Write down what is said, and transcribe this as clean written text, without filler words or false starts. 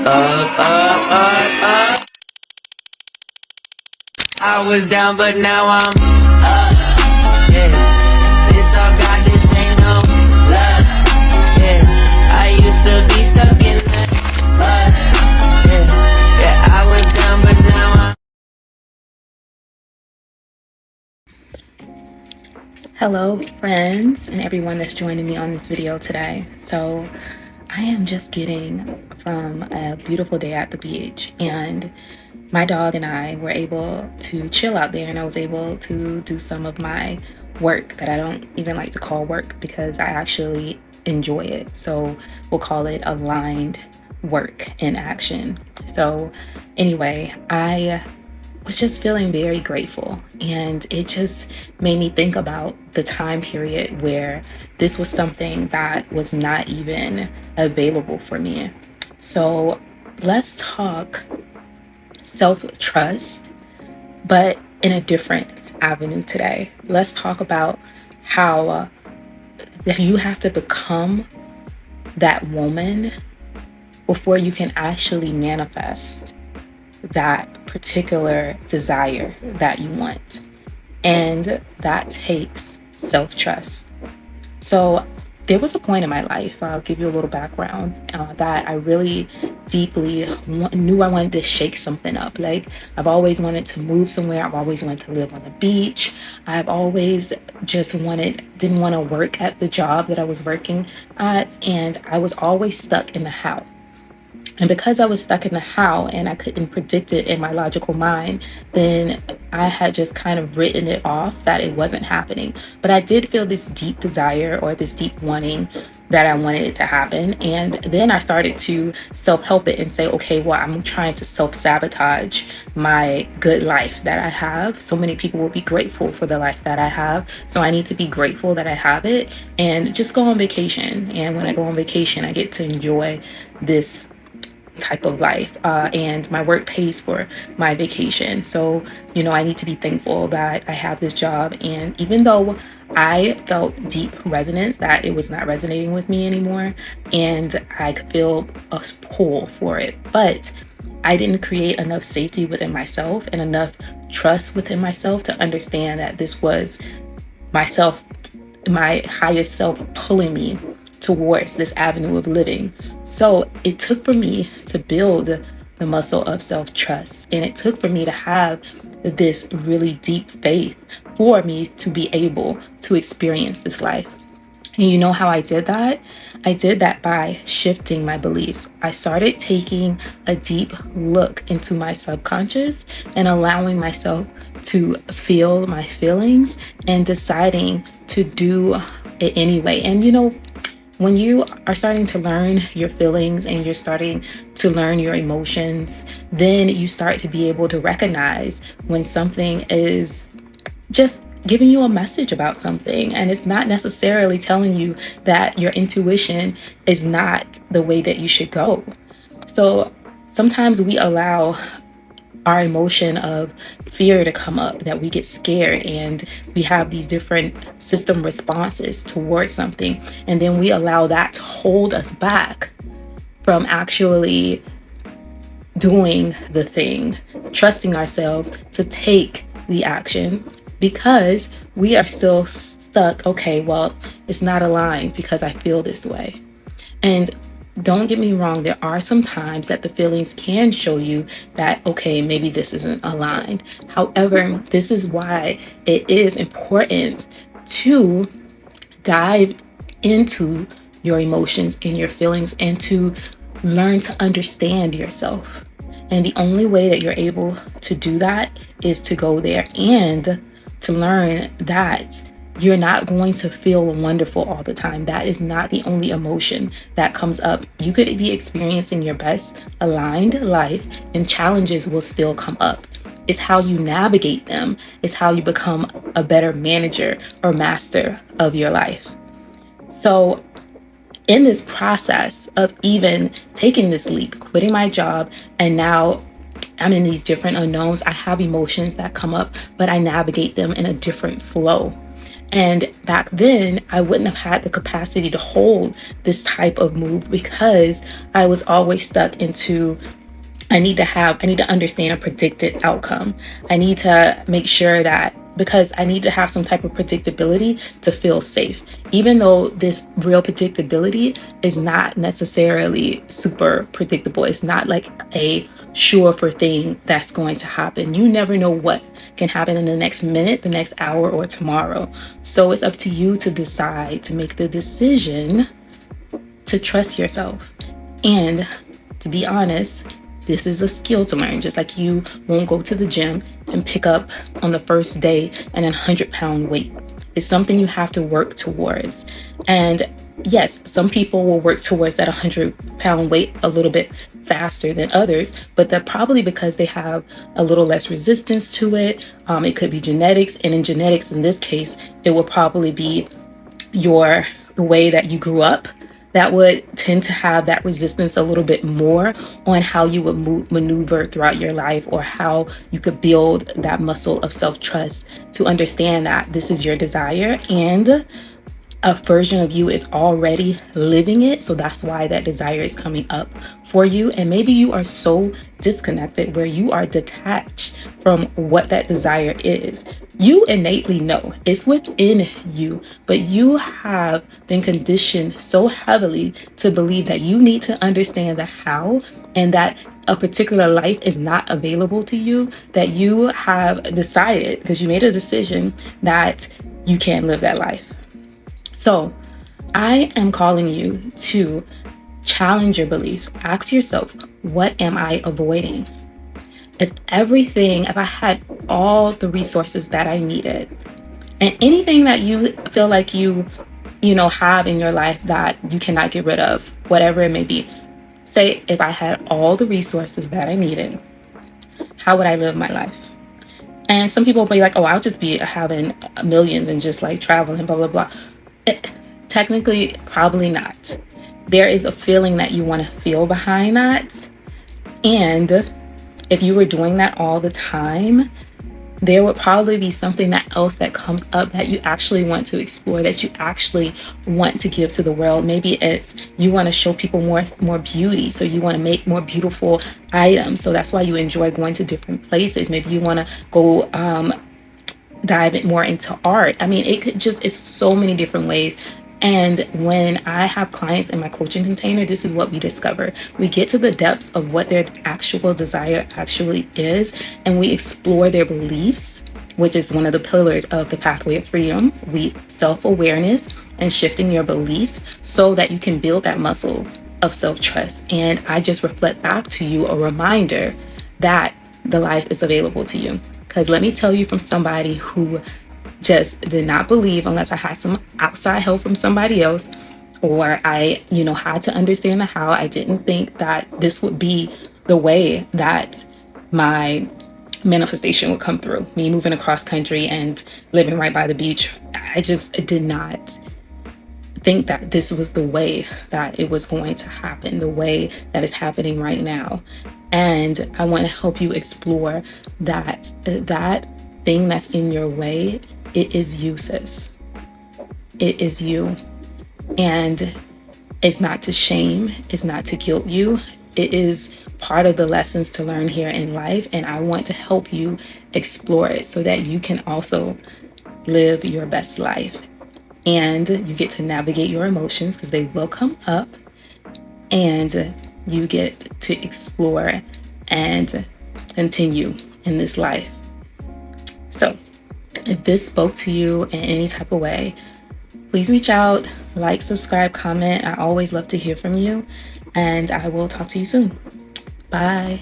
Up. I was down, but now I'm up. Yeah, this all God, this ain't no love. Yeah, I used to be stuck in that mud. Yeah, I was down, but now I'm. Hello friends and everyone that's joining me on this video today. So I am just getting from a beautiful day at the beach, and my dog and I were able to chill out there, and I was able to do some of my work that I don't even like to call work because I actually enjoy it. So we'll call it aligned work in action. So anyway, I was just feeling very grateful, and it just made me think about the time period where this was something that was not even available for me. So let's talk self-trust, but in a different avenue today. Let's talk about how you have to become that woman before you can actually manifest that particular desire that you want. And that takes self-trust. So there was a point in my life, I'll give you a little background, that I really deeply knew I wanted to shake something up. Like, I've always wanted to move somewhere. I've always wanted to live on the beach. I've always just didn't want to work at the job that I was working at. And I was always stuck in the how. And because I was stuck in the how and I couldn't predict it in my logical mind, then I had just kind of written it off that it wasn't happening. But I did feel this deep desire or this deep wanting that I wanted it to happen. And then I started to self-help it and say, okay, well, I'm trying to self-sabotage my good life that I have. So many people will be grateful for the life that I have. So I need to be grateful that I have it and just go on vacation. And when I go on vacation, I get to enjoy this type of life, and my work pays for my vacation. So I need to be thankful that I have this job. And even though I felt deep resonance that it was not resonating with me anymore, and I could feel a pull for it, but I didn't create enough safety within myself and enough trust within myself to understand that this was myself, my highest self, pulling me towards this avenue of living. So it took for me to build the muscle of self-trust, and it took for me to have this really deep faith for me to be able to experience this life. And you know how I did that? I did that by shifting my beliefs. I started taking a deep look into my subconscious and allowing myself to feel my feelings and deciding to do it anyway. And when you are starting to learn your feelings and you're starting to learn your emotions, then you start to be able to recognize when something is just giving you a message about something, and it's not necessarily telling you that your intuition is not the way that you should go. So sometimes we allow our emotion of fear to come up, that we get scared and we have these different system responses towards something, and then we allow that to hold us back from actually doing the thing, trusting ourselves to take the action, because we are still stuck. Okay, well, it's not aligned because I feel this way. And don't get me wrong, there are some times that the feelings can show you that, okay, maybe this isn't aligned. However, this is why it is important to dive into your emotions and your feelings and to learn to understand yourself. And the only way that you're able to do that is to go there and to learn that you're not going to feel wonderful all the time. That is not the only emotion that comes up. You could be experiencing your best aligned life and challenges will still come up. It's how you navigate them. It's how you become a better manager or master of your life. So in this process of even taking this leap, quitting my job, and now I'm in these different unknowns, I have emotions that come up, but I navigate them in a different flow. And back then, I wouldn't have had the capacity to hold this type of move because I was always stuck into I need to understand a predicted outcome. I need to make sure that because I need to have some type of predictability to feel safe, even though this real predictability is not necessarily super predictable. It's not like a sure for thing that's going to happen. You never know what can happen in the next minute, the next hour, or tomorrow. So it's up to you to decide, to make the decision to trust yourself. And to be honest, this is a skill to learn, just like you won't go to the gym and pick up on the first day an 100-pound weight. It's something you have to work towards. And yes, some people will work towards that 100-pound weight a little bit faster than others, but that's probably because they have a little less resistance to it. It could be genetics, and in genetics, in this case, it will probably be the way that you grew up that would tend to have that resistance a little bit more on how you would maneuver throughout your life, or how you could build that muscle of self-trust to understand that this is your desire and a version of you is already living it. So that's why that desire is coming up for you. And maybe you are so disconnected where you are detached from what that desire is. You innately know it's within you, but you have been conditioned so heavily to believe that you need to understand the how, and that a particular life is not available to you, that you have decided, because you made a decision, that you can't live that life. So I am calling you to challenge your beliefs. Ask yourself, what am I avoiding? If I had all the resources that I needed, and anything that you feel like you have in your life that you cannot get rid of, whatever it may be, say, if I had all the resources that I needed, how would I live my life? And some people will be like, oh, I'll just be having millions and just like traveling, blah, blah, blah. Technically, probably not. There is a feeling that you want to feel behind that. And if you were doing that all the time, there would probably be something else that comes up that you actually want to explore, that you actually want to give to the world. Maybe it's you want to show people more beauty, so you want to make more beautiful items. So that's why you enjoy going to different places. Maybe you want to go dive it more into art. I mean, it's so many different ways. And when I have clients in my coaching container, this is what we discover. We get to the depths of what their actual desire actually is, and we explore their beliefs, which is one of the pillars of the Pathway of Freedom. Self-awareness and shifting your beliefs so that you can build that muscle of self-trust. And I just reflect back to you a reminder that the life is available to you. Because let me tell you, from somebody who just did not believe unless I had some outside help from somebody else, or I, had to understand the how. I didn't think that this would be the way that my manifestation would come through. Me moving across country and living right by the beach. I just did not think that this was the way that it was going to happen, the way that it's happening right now. And I want to help you explore that thing that's in your way. It is you, sis. It is you. And it's not to shame. It's not to guilt you. It is part of the lessons to learn here in life. And I want to help you explore it so that you can also live your best life. And you get to navigate your emotions, because they will come up. And you get to explore and continue in this life. So if this spoke to you in any type of way, please reach out, like, subscribe, comment. I always love to hear from you, and I will talk to you soon. Bye.